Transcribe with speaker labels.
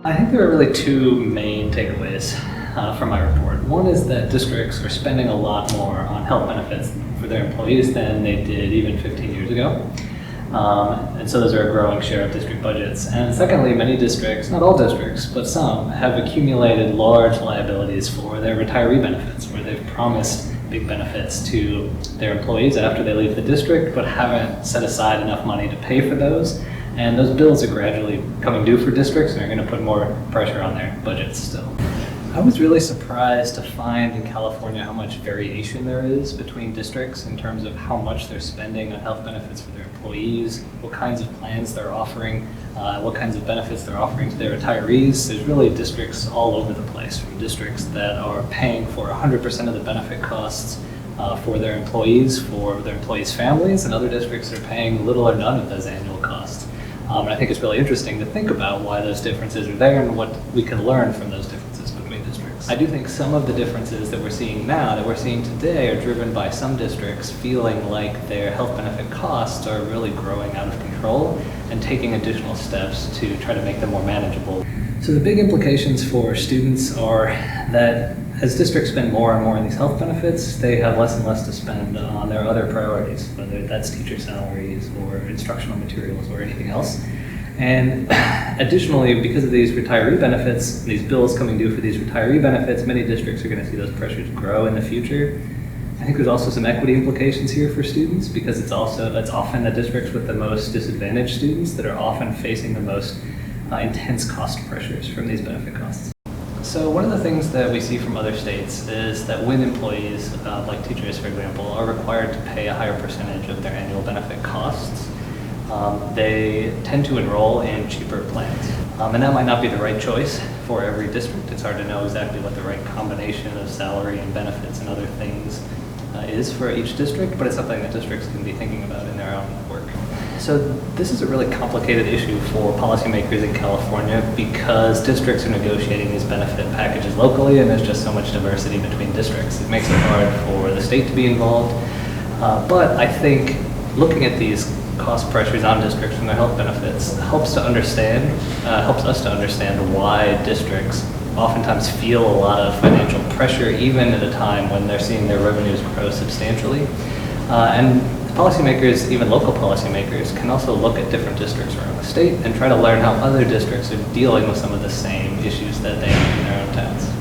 Speaker 1: I think there are really two main takeaways from my report. One is that districts are spending a lot more on health benefits for their employees than they did even 15 years ago. And so those are a growing share of district budgets. And secondly, many districts, not all districts, but some, have accumulated large liabilities for their retiree benefits, where they've promised big benefits to their employees after they leave the district, but haven't set aside enough money to pay for those. And those bills are gradually coming due for districts and are going to put more pressure on their budgets still. I was really surprised to find in California how much variation there is between districts in terms of how much they're spending on health benefits for their employees, what kinds of plans they're offering, what kinds of benefits they're offering to their retirees. There's really districts all over the place, from districts that are paying for 100% of the benefit costs for their employees, families, and other districts that are paying little or none of those annual costs. And I think it's really interesting to think about why those differences are there and what we can learn from those differences between districts. I do think some of the differences that we're seeing now, that we're seeing today, are driven by some districts feeling like their health benefit costs are really growing out of control and taking additional steps to try to make them more manageable. So the big implications for students are that as districts spend more and more on these health benefits, they have less and less to spend on their other priorities, whether that's teacher salaries or instructional materials or anything else. And additionally, because of these retiree benefits, these bills coming due for these retiree benefits, many districts are going to see those pressures grow in the future. I think there's also some equity implications here for students, because it's often the districts with the most disadvantaged students that are often facing the most intense cost pressures from these benefit costs. So one of the things that we see from other states is that when employees, like teachers for example, are required to pay a higher percentage of their annual benefit costs, they tend to enroll in cheaper plans. And that might not be the right choice for every district. It's hard to know exactly what the right combination of salary and benefits and other things is for each district, but it's something that districts can be thinking about in their own work. So this is a really complicated issue for policymakers in California because districts are negotiating these benefit packages locally, and there's just so much diversity between districts. It makes it hard for the state to be involved. But I think looking at these cost pressures on districts and their health benefits helps us to understand why districts oftentimes feel a lot of financial pressure, even at a time when they're seeing their revenues grow substantially. And policymakers, even local policymakers, can also look at different districts around the state and try to learn how other districts are dealing with some of the same issues that they have in their own towns.